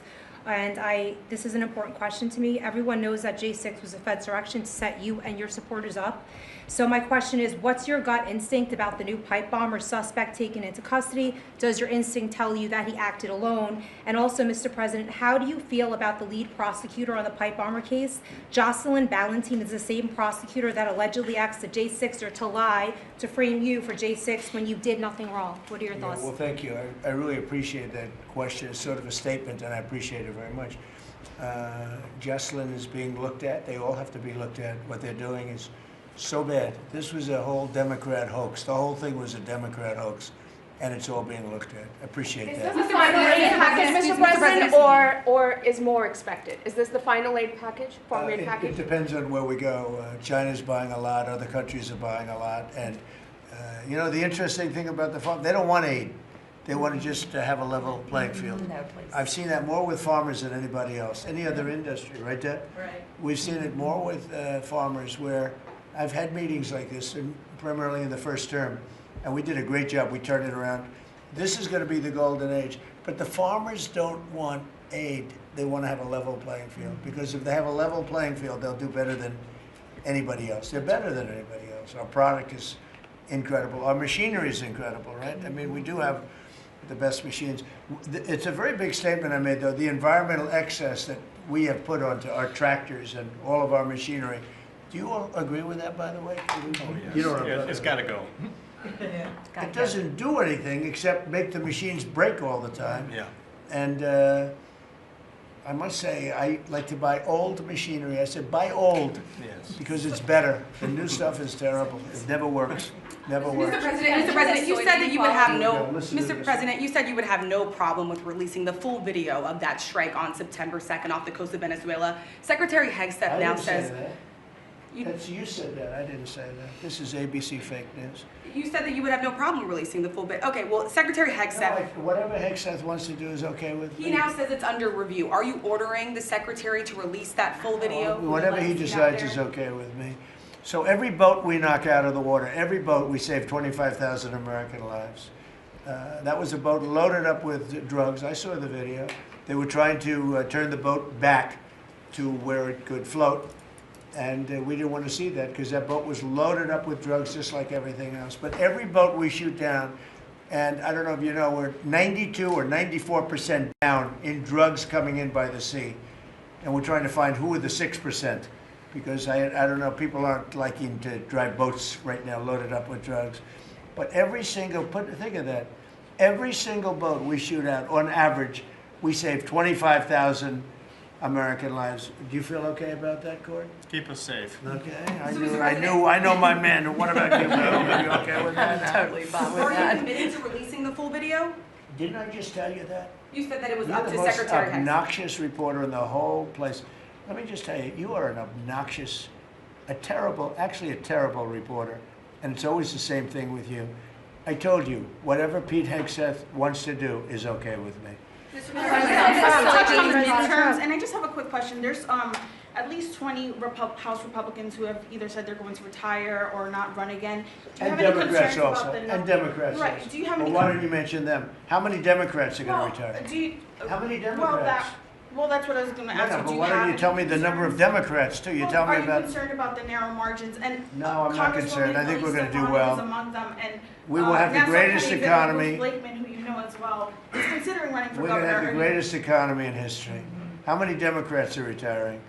and this is an important question to me. Everyone knows that J6 was a Fed's direction to set you and your supporters up. So my question is, what's your gut instinct about the new pipe bomber suspect taken into custody? Does your instinct tell you that he acted alone? And also, Mr. President, how do you feel about the lead prosecutor on the pipe bomber case? Jocelyn Ballantine is the same prosecutor that allegedly asked the J6er to lie to frame you for J6 when you did nothing wrong. What are your thoughts? Well, thank you. I really appreciate that question. It's sort of a statement, and I appreciate it very much. Jocelyn is being looked at. They all have to be looked at. What they're doing is so bad. This was a whole Democrat hoax. The whole thing was a Democrat hoax, and it's all being looked at. I appreciate that. Is this the final aid package, Mr. President, or is more expected? Is this the final aid package, farm aid package? It depends on where we go. China's buying a lot. Other countries are buying a lot. And, you know, the interesting thing about the farm, they don't want aid. They want to just have a level playing field. No, please. I've seen that more with farmers than anybody else, any other industry, right, Deb? Right. We've seen it more with farmers where I've had meetings like this, primarily in the first term, and we did a great job. We turned it around. This is going to be the golden age. But the farmers don't want aid. They want to have a level playing field, because if they have a level playing field, they'll do better than anybody else. They're better than anybody else. Our product is incredible. Our machinery is incredible, right? I mean, we do have the best machines. It's a very big statement I made, though. The environmental excess that we have put onto our tractors and all of our machinery. Do you all agree with that, by the way? Oh, yes. You don't. It's got to go. It doesn't do anything except make the machines break all the time. Yeah. And I must say, I like to buy old machinery. I said, buy old, Yes. because it's better. The new stuff is terrible. It never works. Never works. Mr. President, you said that you would have no, Listen to Mr. this. President, you said you would have no problem with releasing the full video of that strike on September 2nd off the coast of Venezuela. Secretary Hegseth I now didn't says, say that. You said that. I didn't say that. This is ABC fake news. you said that you would have no problem releasing the full bit. Okay, well, Secretary Hegseth, Whatever Hegseth wants to do is okay with me. he now says it's under review. Are you ordering the secretary to release that full video? Whatever he decides is okay with me. So every boat we knock out of the water, every boat, we save 25,000 American lives. That was a boat loaded up with drugs. I saw the video. They were trying to turn the boat back to where it could float. And we didn't want to see that, because that boat was loaded up with drugs just like everything else. But every boat we shoot down, and I don't know if you know, we're 92 or 94% down in drugs coming in by the sea. And we're trying to find who are the 6%, because I don't know, people aren't liking to drive boats right now loaded up with drugs. But every single, think of that, every single boat we shoot out, on average, we save 25,000 American lives. Do you feel okay about that, Court? Keep us safe. Okay, I know my man. What about you, Bill? Are you okay with that? Totally fine with Are you that. committed to releasing the full video? Didn't I just tell you that? You said that it was You're up the to most Secretary Hegseth. obnoxious reporter in the whole place. Let me just tell you, you are an obnoxious, actually a terrible reporter, and it's always the same thing with you. I told you, whatever Pete Hegseth wants to do is okay with me. Touching on the midterms, and I just have a quick question. There's at least 20 House Republicans who have either said they're going to retire or not run again. Do you And have any Democrats concerns also. about the And Democrats Right. also. Do you have Well, any? why don't you mention them? How many Democrats are going Well, to retire? do you, How many well, Democrats? that's what I was going to No, ask no, you. but Do you why don't have you tell me any the number of concerns? Democrats too? You Well, tell me are about. you concerned about the narrow margins? And No, I'm not concerned. I think we're going to do Congresswoman well. Elise among them, and We will have the Nassau greatest County economy. Bruce Blakeman, who you know as well, is considering running for We're going governor. to have the greatest economy in history. How many Democrats are retiring?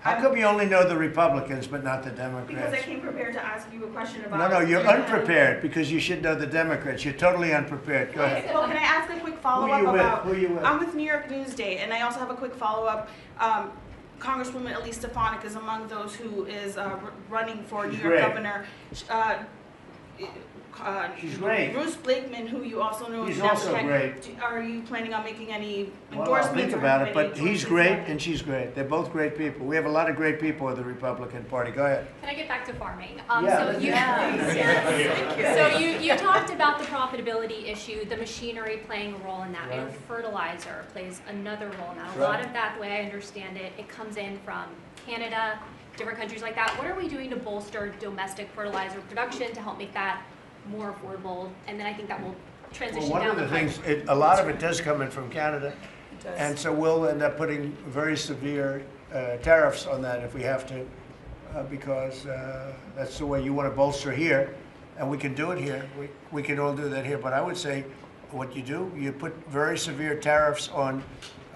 How come you only know the Republicans but not the Because I Democrats? came prepared to ask you a question about. No, you're unprepared, because you should know the Democrats. You're totally unprepared. Go ahead. Well, can I ask a quick follow-up Who you with? about? Who you with? I'm with New York Newsday, and I also have a quick follow-up. Congresswoman Elise Stefanik is among those who is running for She's New York great. governor. She's great. Bruce Blakeman, who you also know. He's is now also Ken- great. Are you planning on making any Well, I'll endorsements? think or about it, any but he's choices great that- and she's great. They're both great people. We have a lot of great people in the Republican Party. Go ahead. Can I get back to farming? Yeah. So you talked about the profitability issue, the machinery playing a role in that, and Right. fertilizer plays another role in that. A Right. lot of that, the way I understand it, it comes in from Canada, different countries like that. What are we doing to bolster domestic fertilizer production to help make that more affordable? And then I think that will transition Well, one down of the pipe. things, a lot of it does come in from Canada. does. And so we'll end up putting very severe tariffs on that if we have to, because that's the way you want to bolster here, and we can do it here. We can all do that here. But I would say what you do, you put very severe tariffs on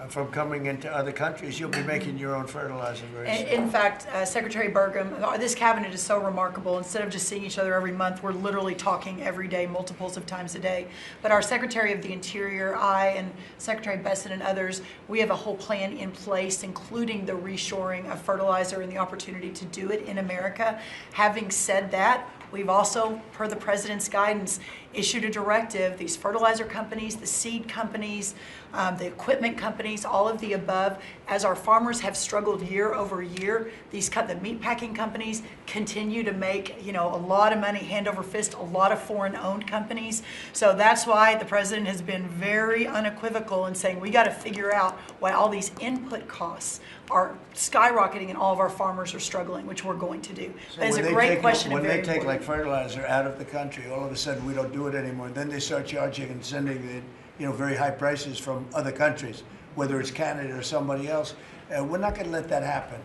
from coming into other countries. You'll be making your own fertilizer very soon. In fact, Secretary Burgum, this cabinet is so remarkable. Instead of just seeing each other every month, we're literally talking every day, multiples of times a day. But our Secretary of the Interior, I, and Secretary Besson and others, we have a whole plan in place, including the reshoring of fertilizer and the opportunity to do it in America. Having said that, we've also, per the President's guidance, issued a directive. These fertilizer companies, the seed companies, the equipment companies, all of the above, as our farmers have struggled year over year, the meat packing companies continue to make, a lot of money, hand over fist, a lot of foreign-owned companies. So that's why the President has been very unequivocal in saying we got to figure out why all these input costs are skyrocketing and all of our farmers are struggling, which we're going to do. So That is a great question and when very they take important. like fertilizer out of the country, all of a sudden we don't do it anymore. Then they start charging and sending the very high prices from other countries, whether it's Canada or somebody else. We're not going to let that happen.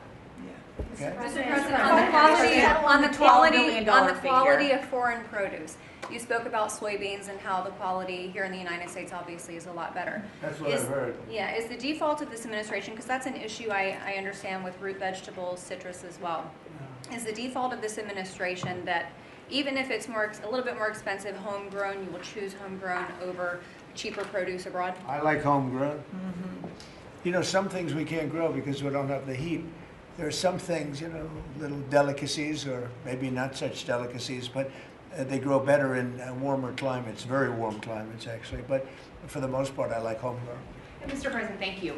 Okay? Mr. President, on the quality of foreign produce, you spoke about soybeans and how the quality here in the United States obviously is a lot better. That's what I've heard. Yeah, is the default of this administration, because that's an issue I understand with root vegetables, citrus as well, is the default of this administration that even if it's a little bit more expensive homegrown, you will choose homegrown over cheaper produce abroad? I like homegrown. Some things we can't grow because we don't have the heat. There are some things, little delicacies, or maybe not such delicacies, but they grow better in warmer climates, very warm climates actually. But for the most part, I like homegrown. Mr. President, thank you.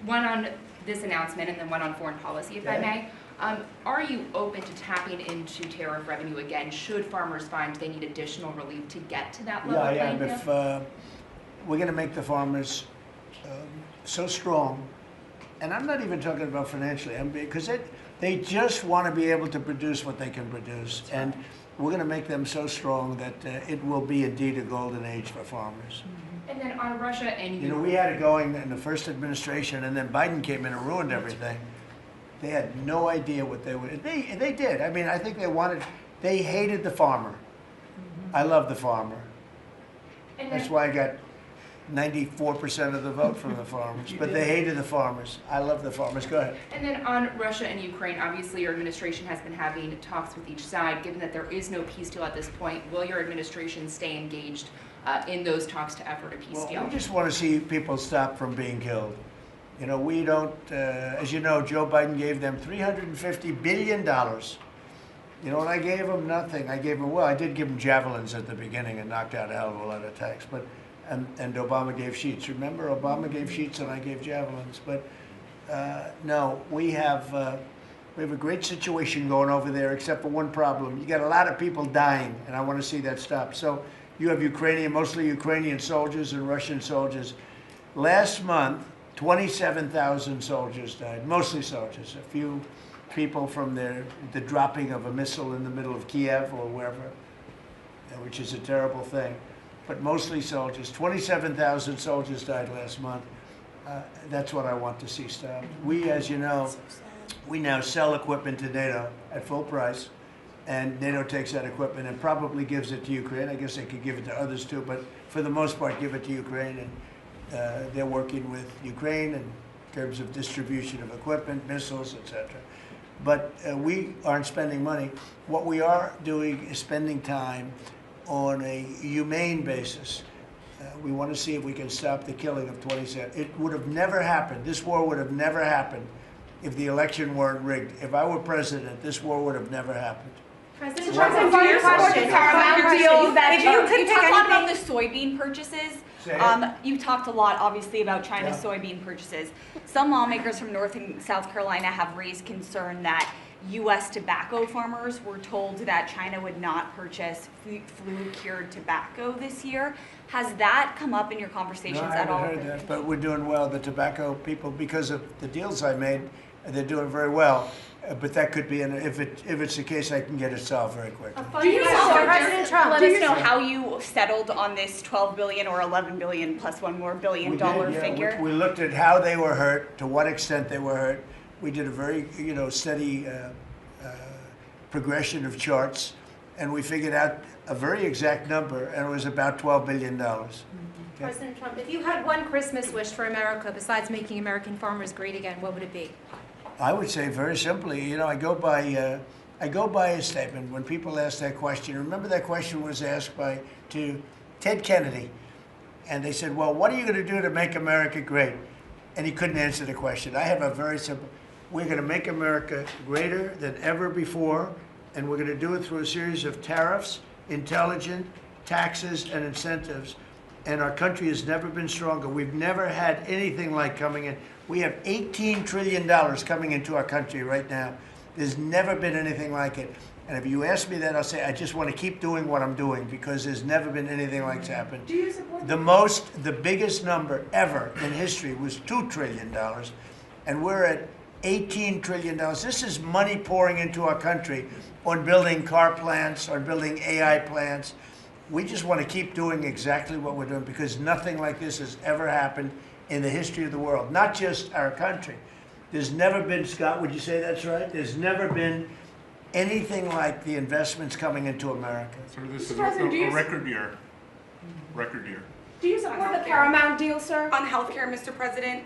One on this announcement and then one on foreign policy, if I may. Are you open to tapping into tariff revenue again, should farmers find they need additional relief to get to that level? Yeah, if we're going to make the farmers so strong, and I'm not even talking about financially, because they just want to be able to produce what they can produce, and we're going to make them so strong that it will be indeed a golden age for farmers. And then on Russia and we had it going in the first administration, and then Biden came in and ruined everything. They had no idea what they would. They did. I mean, I think they hated the farmer. I love the farmer. That's why I got 94% of the vote from the farmers. But they hated the farmers. I love the farmers. Go ahead. And then on Russia and Ukraine, obviously your administration has been having talks with each side. Given that there is no peace deal at this point, will your administration stay engaged in those talks to effort a peace deal? We just want to see people stop from being killed. We don't, as you know, Joe Biden gave them $350 billion. And I gave them nothing. I did give them javelins at the beginning and knocked out a hell of a lot of attacks. But and Obama gave sheets. Remember, Obama gave sheets and I gave javelins. But no, we have a great situation going over there, except for one problem. You got a lot of people dying, and I want to see that stop. So you have mostly Ukrainian soldiers and Russian soldiers. Last month, 27,000 soldiers died, mostly soldiers. A few people from the dropping of a missile in the middle of Kiev or wherever, which is a terrible thing. But mostly soldiers. 27,000 soldiers died last month. That's what I want to see stop. We, as you know, we now sell equipment to NATO at full price, and NATO takes that equipment and probably gives it to Ukraine. I guess they could give it to others too, but for the most part, give it to Ukraine. And they're working with Ukraine in terms of distribution of equipment, missiles, etc. But we aren't spending money. What we are doing is spending time on a humane basis. We want to see if we can stop the killing of 27. It would have never happened. This war would have never happened if the election weren't rigged. If I were president, this war would have never happened. President, your question. you talked a lot about the soybean purchases. You talked a lot, obviously, about China's soybean purchases. Some lawmakers from North and South Carolina have raised concern that U.S. tobacco farmers were told that China would not purchase flu-cured tobacco this year. Has that come up in your conversations at all? I haven't heard that, but we're doing well. The tobacco people, because of the deals I made, They're doing very well. But that could be, if it's the case, I can get it solved very quickly. Do you President Trump, let us know how you settled on this 12 billion or 11 billion plus one more billion dollar figure? We looked at how they were hurt, to what extent they were hurt. We did a very, steady progression of charts, and we figured out a very exact number, and it was about $12 billion. Okay? President Trump, if you had one Christmas wish for America besides making American farmers great again, what would it be? I would say very simply, I go by a statement when people ask that question. Remember that question was asked to Ted Kennedy, and they said, "Well, what are you going to do to make America great?" And he couldn't answer the question. I have a very simple: we're going to make America greater than ever before, and we're going to do it through a series of tariffs, intelligent taxes, and incentives. And our country has never been stronger. We've never had anything like coming in. We have $18 trillion coming into our country right now. There's never been anything like it. And if you ask me that, I'll say I just want to keep doing what I'm doing because there's never been anything like it's happened. Do you support The biggest number ever in history was $2 trillion, and we're at $18 trillion. This is money pouring into our country on building car plants, on building AI plants. We just want to keep doing exactly what we're doing because nothing like this has ever happened in the history of the world, not just our country. There's never been, Scott, would you say that's right? There's never been anything like the investments coming into America. So this is a record year. Record year. Do you support the Paramount deal, sir? On healthcare, Mr. President,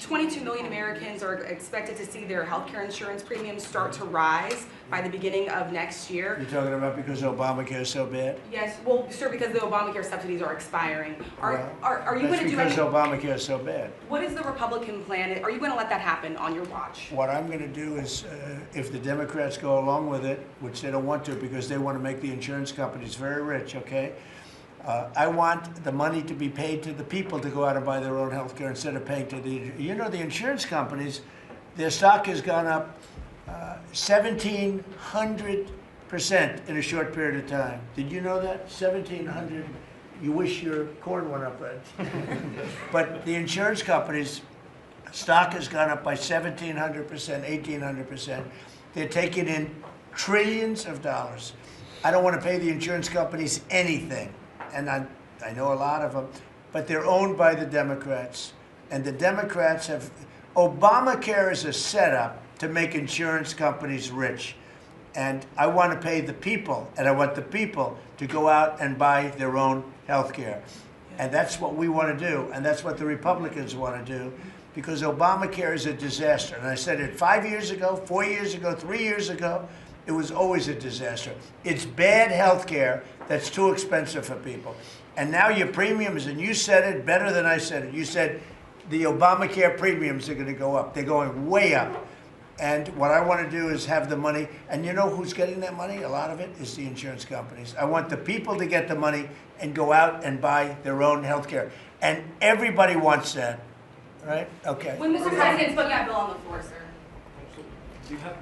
22 million Americans are expected to see their healthcare insurance premiums start to rise by the beginning of next year. You're talking about because Obamacare is so bad? Yes, well, sir, because the Obamacare subsidies are expiring. Are you going to do That's any? because Obamacare is so bad. What is the Republican plan? Are you going to let that happen on your watch? What I'm going to do is, if the Democrats go along with it, which they don't want to because they want to make the insurance companies very rich, okay? I want the money to be paid to the people to go out and buy their own health care instead of paying to the insurance companies, their stock has gone up 1,700% in a short period of time. Did you know that? 1,700. You wish your corn went up, right? But the insurance companies' stock has gone up by 1,700%, 1,800%. They're taking in trillions of dollars. I don't want to pay the insurance companies anything. And I know a lot of them, but they're owned by the Democrats. And the Democrats have, Obamacare is a setup to make insurance companies rich. And I want to pay the people, and I want the people to go out and buy their own health care. And that's what we want to do, and that's what the Republicans want to do, because Obamacare is a disaster. And I said it 5 years ago, 4 years ago, 3 years ago. It was always a disaster. It's bad health care that's too expensive for people. And now your premiums, and you said it better than I said it. You said the Obamacare premiums are going to go up. They're going way up. And what I want to do is have the money. And you know who's getting that money? A lot of it is the insurance companies. I want the people to get the money and go out and buy their own health care. And everybody wants that, right? Okay. When Mr. President's putting that bill on the floor, sir. Do you have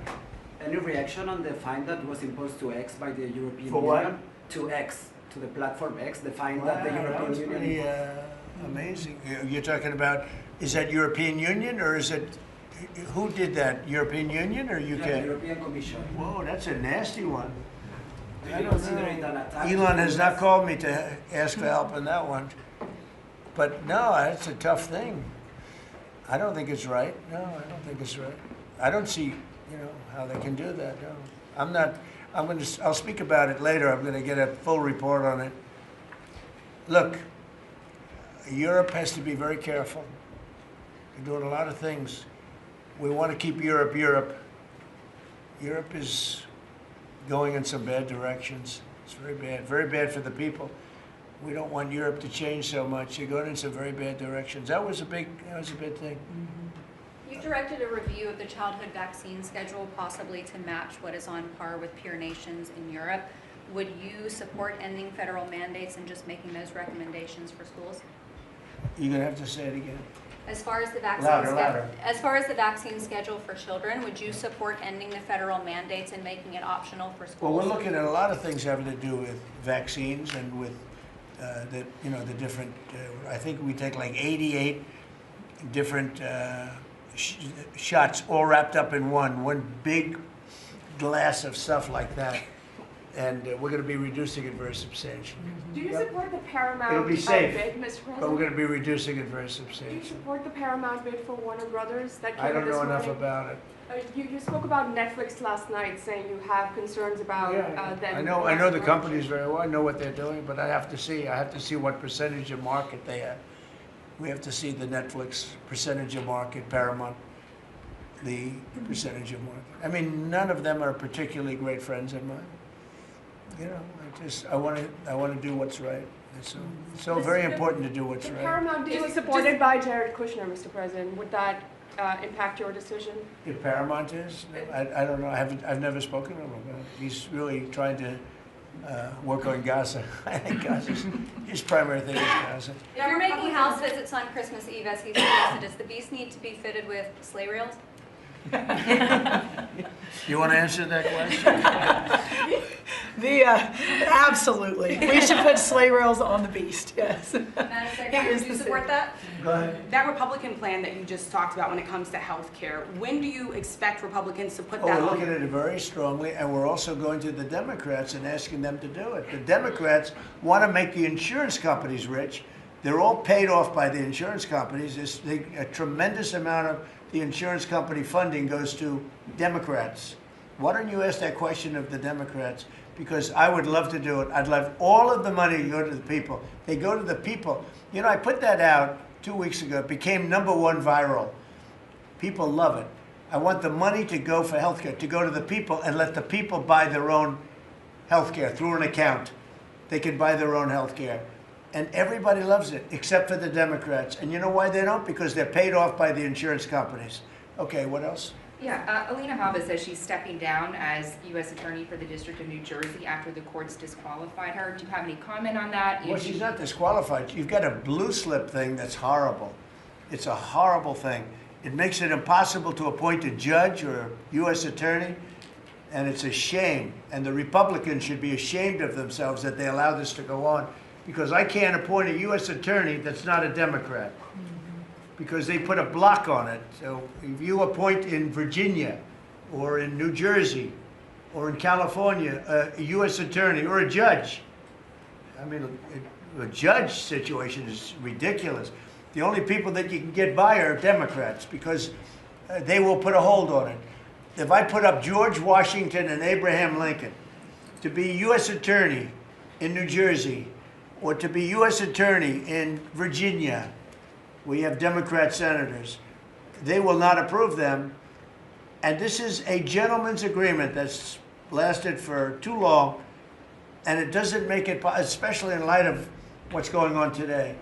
any reaction on the fine that was imposed to X by the European For Union? what? To X, to the platform X, the fine Wow, that the that European was Union pretty imposed. amazing. You're talking about, is that European Union or is it, who did that? European Union or UK? Yeah, the European Commission. Whoa, that's a nasty one. Do I you don't consider it an attack? Elon has to not US? called me to ask for help on that one. But no, that's a tough thing. I don't think it's right. No, I don't think it's right. I don't see, how they can do that. No. I'll speak about it later. I'm going to get a full report on it. Look, Europe has to be very careful. They're doing a lot of things. We want to keep Europe Europe. Europe is going in some bad directions. It's very bad for the people. We don't want Europe to change so much. They're going in some very bad directions. That was a big thing. You directed a review of the childhood vaccine schedule, possibly to match what is on par with peer nations in Europe. Would you support ending federal mandates and just making those recommendations for schools? You're going to have to say it again. As far as the vaccine Louder. As far as the vaccine schedule for children, would you support ending the federal mandates and making it optional for schools? Well, we're looking at a lot of things having to do with vaccines and with the different. I think we take like 88 different shots all wrapped up in one big glass of stuff like that. And we're going to be reducing it very substantially. Do you support the Paramount It'll be safe, bid, Mr. President? but we're going to be reducing it very Do you substantially. support the Paramount bid for Warner Brothers that came I don't this know enough morning? about it. You spoke about Netflix last night, saying you have concerns about them. I know the companies very well. I know what they're doing, but I have to see what percentage of market they have. We have to see the Netflix percentage of market, Paramount, the percentage of market. I mean, none of them are particularly great friends of mine. You know, I want to do what's right. It's so very important to do what's right. Paramount deal is supported by Jared Kushner, Mr. President. Would that impact your decision? If Paramount is, I don't know. I've never spoken to him about it. He's really trying to work on Gaza. I think his primary thing is Gaza. If you're making house visits on Christmas Eve, as he suggested, does the beast need to be fitted with sleigh rails? You want to answer that question? Absolutely. We should put sleigh rails on the beast, yes. Madam Secretary, do you support that? Go ahead. That Republican plan that you just talked about when it comes to health care, when do you expect Republicans to put Oh, that we're on? looking at it very strongly, and we're also going to the Democrats and asking them to do it. The Democrats want to make the insurance companies rich. They're all paid off by the insurance companies. A tremendous amount of the insurance company funding goes to Democrats. Why don't you ask that question of the Democrats? Because I would love to do it. I'd love all of the money to go to the people. They go to the people. You know, I put that out 2 weeks ago. It became #1 viral. People love it. I want the money to go for healthcare, to go to the people and let the people buy their own healthcare through an account. They can buy their own healthcare. And everybody loves it, except for the Democrats. And you know why they don't? Because they're paid off by the insurance companies. Okay, what else? Yeah, Alina Habba says she's stepping down as U.S. Attorney for the District of New Jersey after the courts disqualified her. Do you have any comment on that? Well, she's not disqualified. You've got a blue slip thing that's horrible. It's a horrible thing. It makes it impossible to appoint a judge or a U.S. attorney, and it's a shame. And the Republicans should be ashamed of themselves that they allow this to go on, because I can't appoint a U.S. attorney that's not a Democrat, because they put a block on it. So if you appoint in Virginia or in New Jersey or in California a U.S. attorney or a judge, I mean, a judge situation is ridiculous. The only people that you can get by are Democrats, because they will put a hold on it. If I put up George Washington and Abraham Lincoln to be U.S. attorney in New Jersey, or to be U.S. attorney in Virginia, we have Democrat senators, they will not approve them. And this is a gentleman's agreement that's lasted for too long, and it doesn't make it, especially in light of what's going on today.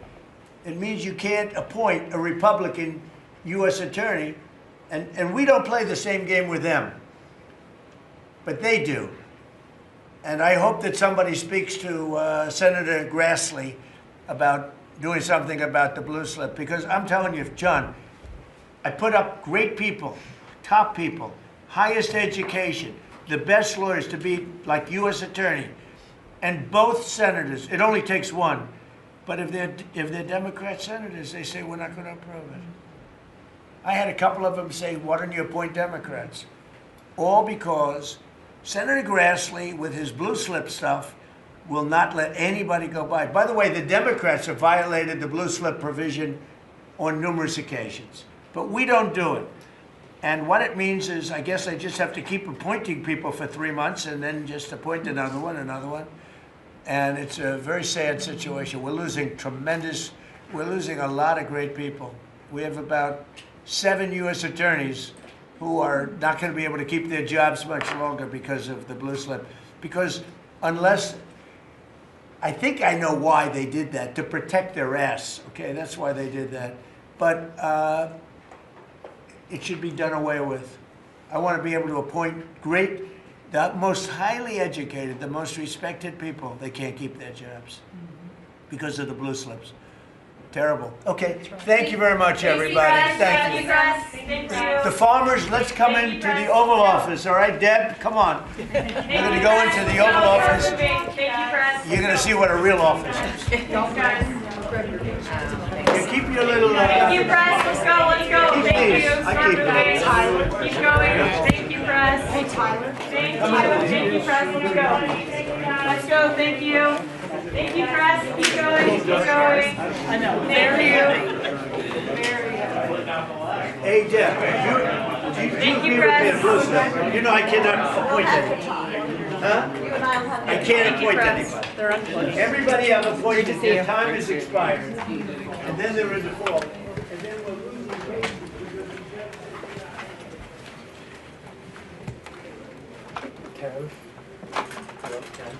It means you can't appoint a Republican U.S. attorney, and we don't play the same game with them, but they do. And I hope that somebody speaks to Senator Grassley about doing something about the blue slip, because I'm telling you, John, I put up great people, top people, highest education, the best lawyers to be like U.S. attorney, and both senators, it only takes one, but if they're Democrat senators, they say we're not going to approve it. I had a couple of them say, why don't you appoint Democrats? All because Senator Grassley, with his blue slip stuff, will not let anybody go by. By the way, the Democrats have violated the blue slip provision on numerous occasions, but we don't do it. And what it means is, I guess I just have to keep appointing people for 3 months and then just appoint another one. And it's a very sad situation. We're losing a lot of great people. We have about 7 U.S. attorneys who are not going to be able to keep their jobs much longer because of the blue slip. Because unless, I think I know why they did that, to protect their ass. Okay, that's why they did that. But it should be done away with. I want to be able to appoint the most highly educated, the most respected people. They can't keep their jobs because of the blue slips. Terrible. Okay, thank you very much, everybody. Thank you. The farmers, let's come into the Oval Office. All right, Deb, come on. We're going to go into the Oval Office. You're going to see what a real office is. You keep your little... Thank you, Press. Let's go. keep it. Tyler. Keep going. Thank you, press. Hey, Tyler. Thank you. Thank you, press. Let's go. Let's go. Thank you. Thank you, press. Keep going. Keep going. I know. Thank you. Hey, Deb, Thank you, agree with me press. on blue stuff? You know I cannot appoint anybody. Huh? I can't appoint anybody. They're unplugged. Everybody I've appointed, their time is expired. And then they're in default. And then we'll lose the case. Karen? Hello, Karen?